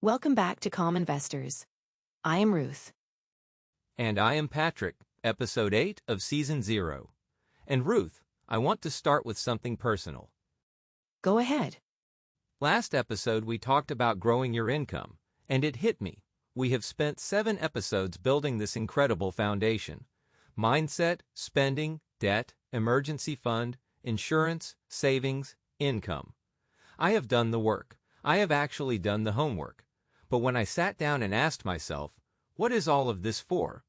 Welcome back to Calm Investors. I am Ruth. And I am Patrick, Episode 8 of Season 0. And Ruth, I want to start with something personal. Go ahead. Last episode we talked about growing your income, and it hit me. We have spent 7 episodes building this incredible foundation. Mindset, spending, debt, emergency fund, insurance, savings, income. I have done the work. I have actually done the homework. But when I sat down and asked myself, what is all of this for?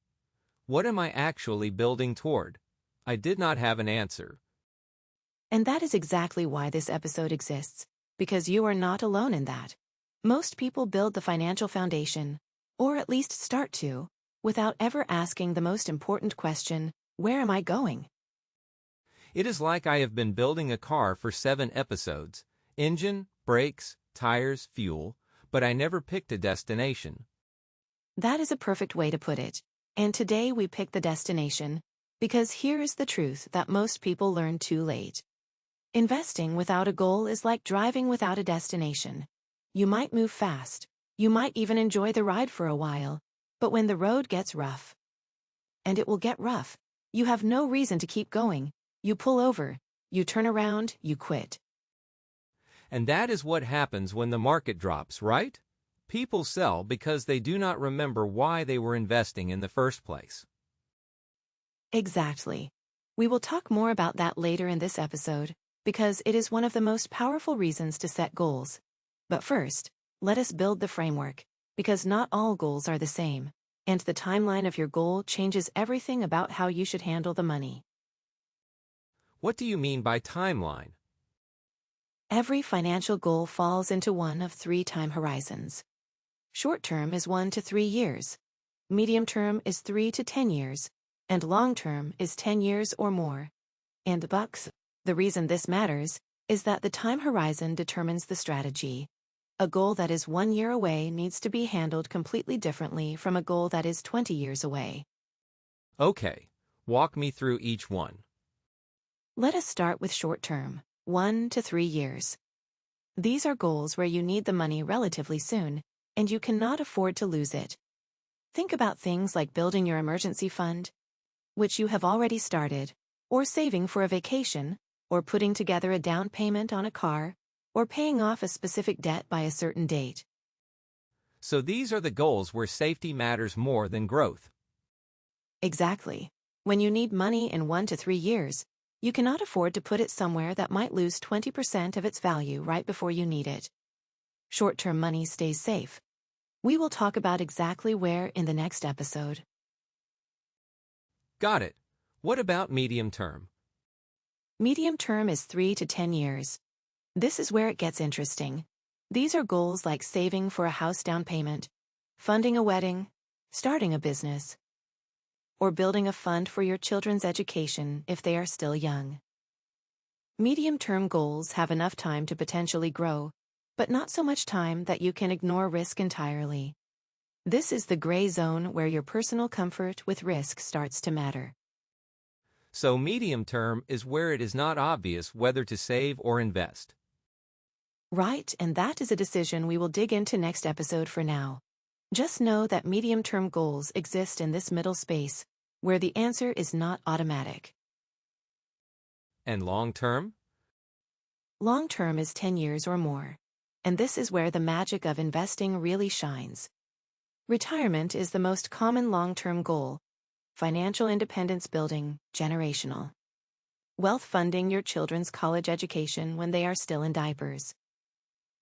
What am I actually building toward? I did not have an answer. And that is exactly why this episode exists, because you are not alone in that. Most people build the financial foundation, or at least start to, without ever asking the most important question, where am I going? It is like I have been building a car for 7 episodes. Engine, brakes, tires, fuel, but I never picked a destination. That is a perfect way to put it. And today we pick the destination, because here is the truth that most people learn too late. Investing without a goal is like driving without a destination. You might move fast, you might even enjoy the ride for a while, but when the road gets rough, and it will get rough, you have no reason to keep going. You pull over, you turn around, you quit. And that is what happens when the market drops, right? People sell because they do not remember why they were investing in the first place. Exactly. We will talk more about that later in this episode, because it is one of the most powerful reasons to set goals. But first, let us build the framework, because not all goals are the same, and the timeline of your goal changes everything about how you should handle the money. What do you mean by timeline? Every financial goal falls into one of 3 time horizons. Short-term is 1 to 3 years, medium-term is 3 to 10 years, and long-term is 10 years or more. And bucks, the reason this matters is that the time horizon determines the strategy. A goal that is 1 year away needs to be handled completely differently from a goal that is 20 years away. Okay, walk me through each one. Let us start with short-term, 1 to 3 years. These are goals where you need the money relatively soon, and you cannot afford to lose it. Think about things like building your emergency fund, which you have already started, or saving for a vacation, or putting together a down payment on a car, or paying off a specific debt by a certain date. So these are the goals where safety matters more than growth. Exactly. When you need money in 1 to 3 years, you cannot afford to put it somewhere that might lose 20% of its value right before you need it. Short-term money stays safe. We will talk about exactly where in the next episode. Got it. What about medium term? Medium term is 3 to 10 years. This is where it gets interesting. These are goals like saving for a house down payment, funding a wedding, starting a business, or building a fund for your children's education if they are still young. Medium-term goals have enough time to potentially grow, but not so much time that you can ignore risk entirely. This is the gray zone where your personal comfort with risk starts to matter. So medium term is where it is not obvious whether to save or invest. Right, and that is a decision we will dig into next episode. For now, just know that medium-term goals exist in this middle space, where the answer is not automatic. And long term? Long-term is 10 years or more. And this is where the magic of investing really shines. Retirement is the most common long-term goal. Financial independence building, generational. Wealth funding your children's college education when they are still in diapers.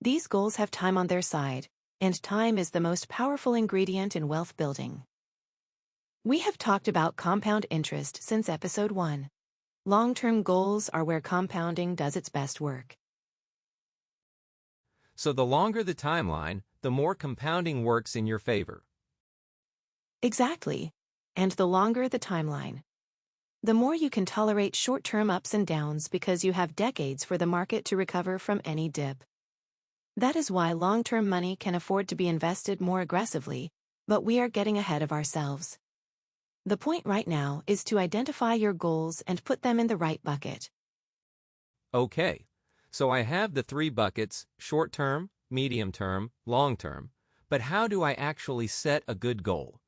These goals have time on their side, and time is the most powerful ingredient in wealth building. We have talked about compound interest since episode 1. Long-term goals are where compounding does its best work. So the longer the timeline, the more compounding works in your favor. Exactly. And the longer the timeline, the more you can tolerate short-term ups and downs because you have decades for the market to recover from any dip. That is why long-term money can afford to be invested more aggressively, but we are getting ahead of ourselves. The point right now is to identify your goals and put them in the right bucket. Okay, so I have the 3 buckets, short term, medium term, long term, But how do I actually set a good goal?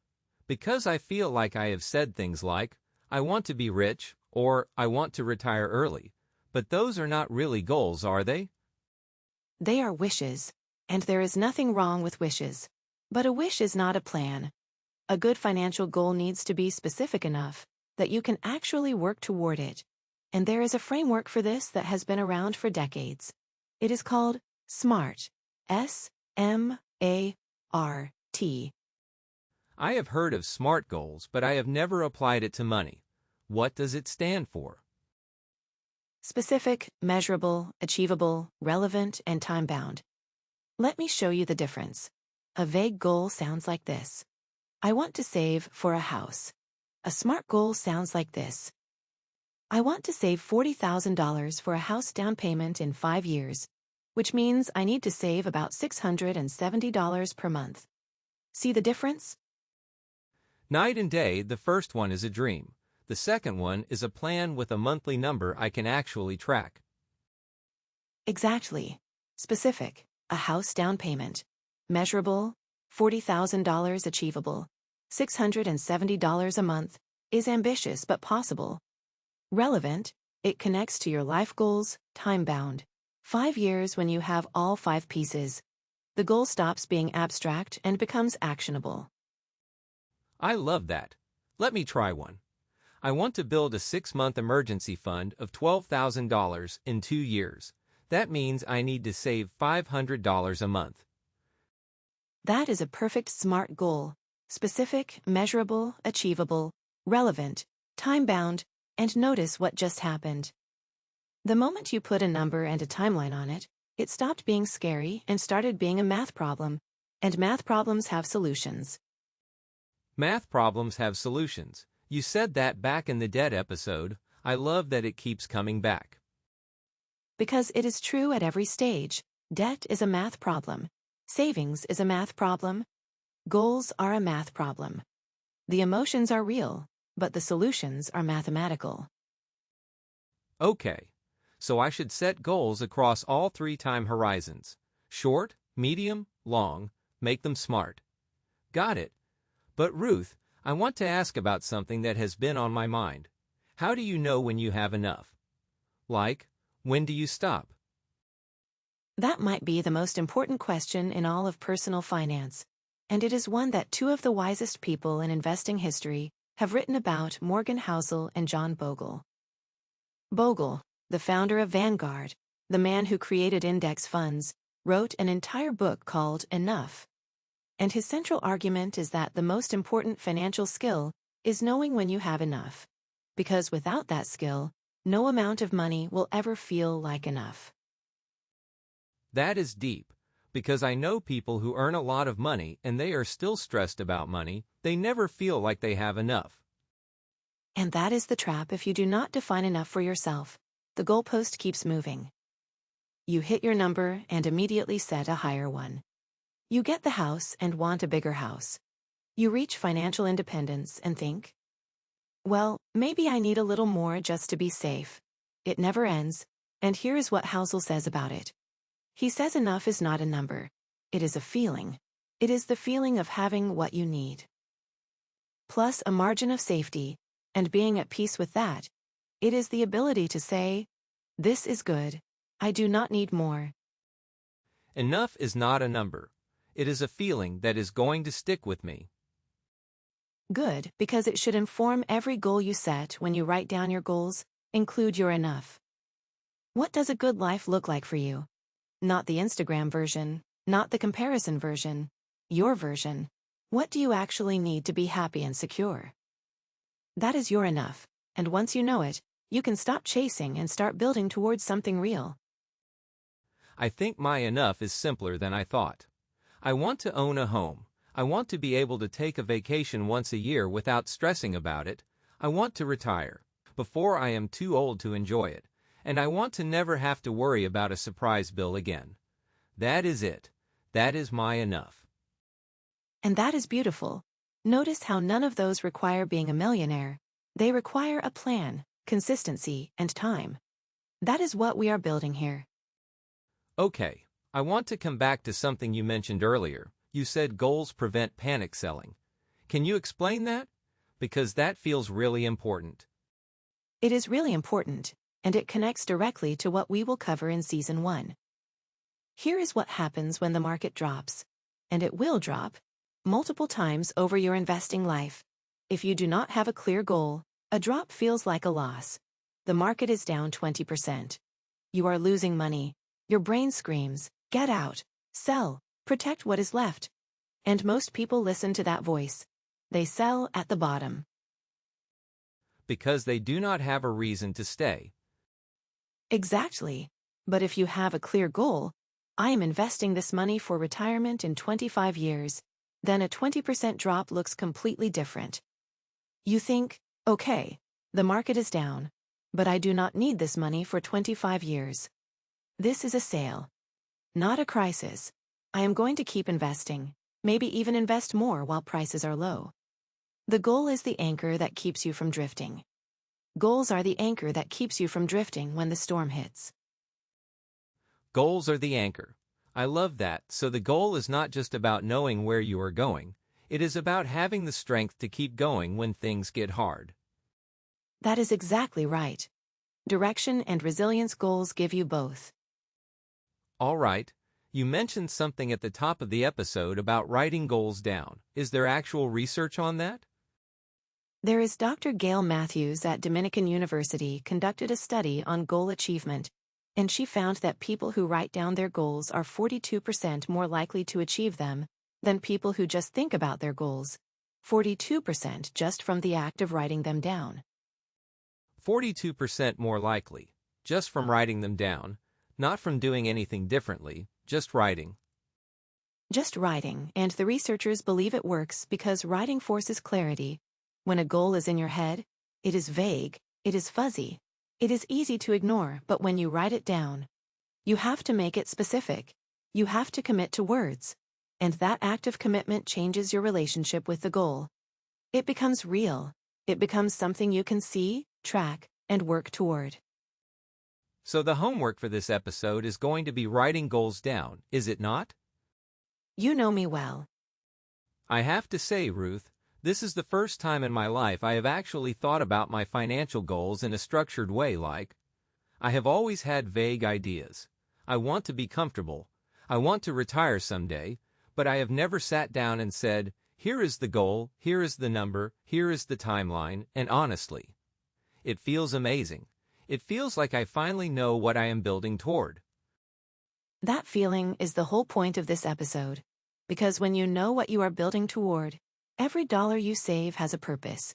Because I feel like I have said things like, I want to be rich, or I want to retire early. But those are not really goals, are they? They are wishes, and there is nothing wrong with wishes. But a wish is not a plan. A good financial goal needs to be specific enough that you can actually work toward it. And there is a framework for this that has been around for decades. It is called SMART. S-M-A-R-T. I have heard of SMART goals, but I have never applied it to money. What does it stand for? Specific, measurable, achievable, relevant, and time-bound. Let me show you the difference. A vague goal sounds like this. I want to save for a house. A SMART goal sounds like this. I want to save $40,000 for a house down payment in 5 years, which means I need to save about $670 per month. See the difference? Night and day, the first one is a dream. The second one is a plan with a monthly number I can actually track. Exactly. Specific, a house down payment. Measurable, $40,000 achievable. $670 a month is ambitious but possible. Relevant, it connects to your life goals, time-bound. 5 years when you have all 5 pieces. The goal stops being abstract and becomes actionable. I love that. Let me try one. I want to build a 6-month emergency fund of $12,000 in 2 years. That means I need to save $500 a month. That is a perfect SMART goal. Specific, measurable, achievable, relevant, time-bound, and notice what just happened. The moment you put a number and a timeline on it, it stopped being scary and started being a math problem. And math problems have solutions. Math problems have solutions. You said that back in the debt episode. I love that it keeps coming back. Because it is true at every stage. Debt is a math problem. Savings is a math problem. Goals are a math problem. The emotions are real, but the solutions are mathematical. Okay, so I should set goals across all 3 time horizons. Short, medium, long, make them SMART. Got it. But Ruth, I want to ask about something that has been on my mind. How do you know when you have enough? Like, when do you stop? That might be the most important question in all of personal finance, and it is one that 2 of the wisest people in investing history have written about: Morgan Housel and John Bogle. Bogle, the founder of Vanguard, the man who created index funds, wrote an entire book called Enough. And his central argument is that the most important financial skill is knowing when you have enough. Because without that skill, no amount of money will ever feel like enough. That is deep, because I know people who earn a lot of money and they are still stressed about money. They never feel like they have enough. And that is the trap if you do not define enough for yourself. The goalpost keeps moving. You hit your number and immediately set a higher one. You get the house and want a bigger house. You reach financial independence and think, well, maybe I need a little more just to be safe. It never ends, and here is what Housel says about it. He says enough is not a number. It is a feeling. It is the feeling of having what you need. Plus a margin of safety, and being at peace with that. It is the ability to say, this is good. I do not need more. Enough is not a number. It is a feeling that is going to stick with me. Good, because it should inform every goal you set. When you write down your goals, include your enough. What does a good life look like for you? Not the Instagram version, not the comparison version, your version. What do you actually need to be happy and secure? That is your enough, and once you know it, you can stop chasing and start building towards something real. I think my enough is simpler than I thought. I want to own a home. I want to be able to take a vacation once a year without stressing about it. I want to retire before I am too old to enjoy it. And I want to never have to worry about a surprise bill again. That is it. That is my enough. And that is beautiful. Notice how none of those require being a millionaire. They require a plan, consistency, and time. That is what we are building here. Okay, I want to come back to something you mentioned earlier. you said goals prevent panic selling. Can you explain that? Because that feels really important. It is really important, and it connects directly to what we will cover in Season 1. Here is what happens when the market drops, and it will drop, multiple times over your investing life. If you do not have a clear goal, a drop feels like a loss. The market is down 20%. You are losing money. Your brain screams, "Get out, sell, protect what is left." And most people listen to that voice. They sell at the bottom. Because they do not have a reason to stay. Exactly. But if you have a clear goal, I am investing this money for retirement in 25 years, then a 20% drop looks completely different. You think, okay, the market is down, but I do not need this money for 25 years. This is a sale, not a crisis. I am going to keep investing, maybe even invest more while prices are low. The goal is the anchor that keeps you from drifting. Goals are the anchor that keeps you from drifting when the storm hits. Goals are the anchor. I love that. So the goal is not just about knowing where you are going. It is about having the strength to keep going when things get hard. That is exactly right. Direction and resilience goals give you both. All right. You mentioned something at the top of the episode about writing goals down. Is there actual research on that? There is Dr. Gail Matthews at Dominican University conducted a study on goal achievement, and she found that people who write down their goals are 42% more likely to achieve them than people who just think about their goals, 42% just from the act of writing them down. 42% more likely, just from writing them down, not from doing anything differently, just writing. Just writing, and the researchers believe it works because writing forces clarity. When a goal is in your head, it is vague, it is fuzzy, it is easy to ignore, but when you write it down, you have to make it specific. You have to commit to words. And that act of commitment changes your relationship with the goal. It becomes real. It becomes something you can see, track, and work toward. So the homework for this episode is going to be writing goals down, is it not? You know me well. I have to say, Ruth, this is the first time in my life I have actually thought about my financial goals in a structured way like, I have always had vague ideas. I want to be comfortable. I want to retire someday, but I have never sat down and said, here is the goal, here is the number, here is the timeline, and honestly, it feels amazing. It feels like I finally know what I am building toward. That feeling is the whole point of this episode. Because when you know what you are building toward, every dollar you save has a purpose.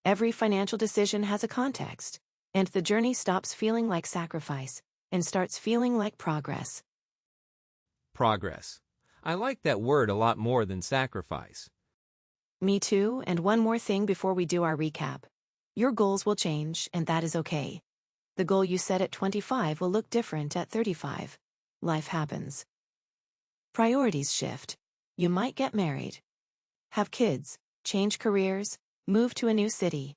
Every financial decision has a context, and the journey stops feeling like sacrifice and starts feeling like progress. Progress. I like that word a lot more than sacrifice. Me too, and one more thing before we do our recap. Your goals will change, and that is okay. The goal you set at 25 will look different at 35. Life happens. Priorities shift. You might get married, have kids, change careers, move to a new city.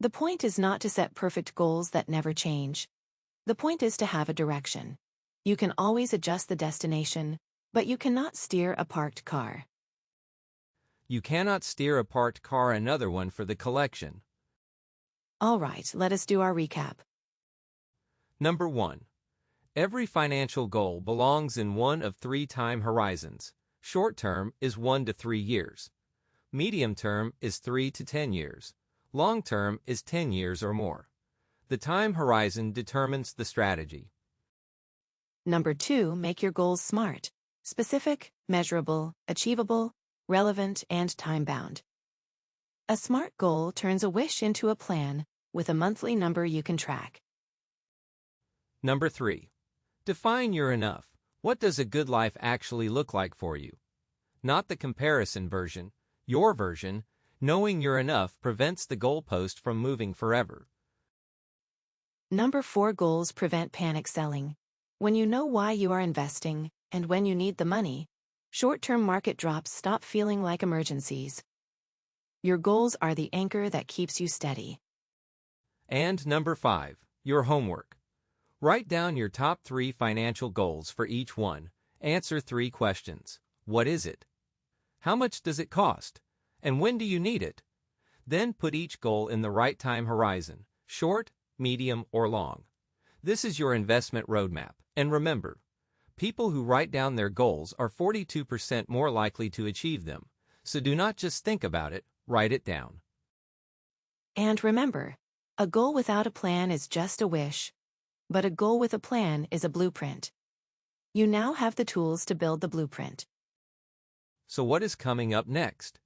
The point is not to set perfect goals that never change. The point is to have a direction. You can always adjust the destination, but you cannot steer a parked car. You cannot steer a parked car another one for the collection. All right, let us do our recap. Number 1. Every financial goal belongs in one of 3 time horizons. Short term is 1 to 3 years. Medium term is 3 to 10 years. Long term is 10 years or more. The time horizon determines the strategy. Number 2, make your goals SMART. Specific, measurable, achievable, relevant, and time-bound. A SMART goal turns a wish into a plan with a monthly number you can track. Number 3. Define your enough. What does a good life actually look like for you? Not the comparison version, your version. Knowing you're enough prevents the goalpost from moving forever. Number 4, goals prevent panic selling. When you know why you are investing, and when you need the money, short-term market drops stop feeling like emergencies. Your goals are the anchor that keeps you steady. And number 5, your homework. Write down your top 3 financial goals for each one. Answer 3 questions. What is it? How much does it cost? And when do you need it? Then put each goal in the right time horizon, short, medium, or long. This is your investment roadmap. And remember, people who write down their goals are 42% more likely to achieve them. So do not just think about it, write it down. And remember, a goal without a plan is just a wish, but a goal with a plan is a blueprint. You now have the tools to build the blueprint. So what is coming up next?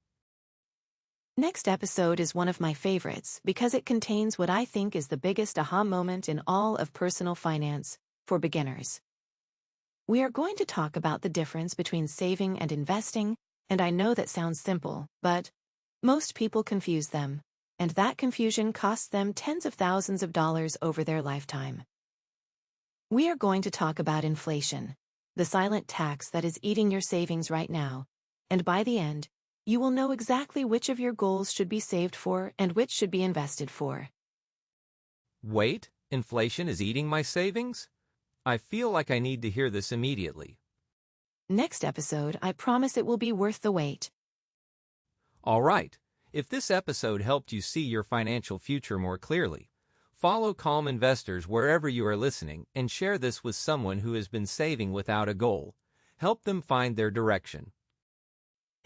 Next episode is one of my favorites because it contains what I think is the biggest aha moment in all of personal finance for beginners. We are going to talk about the difference between saving and investing, and I know that sounds simple, but most people confuse them, and that confusion costs them tens of thousands of dollars over their lifetime. We are going to talk about inflation, the silent tax that is eating your savings right now, and by the end, you will know exactly which of your goals should be saved for and which should be invested for. Wait, inflation is eating my savings? I feel like I need to hear this immediately. Next episode, I promise it will be worth the wait. All right, if this episode helped you see your financial future more clearly, follow Calm Investors wherever you are listening and share this with someone who has been saving without a goal. Help them find their direction.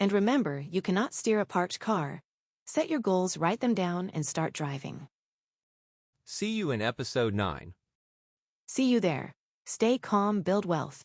And remember, you cannot steer a parked car. Set your goals, write them down, and start driving. See you in episode 9. See you there. Stay calm, build wealth.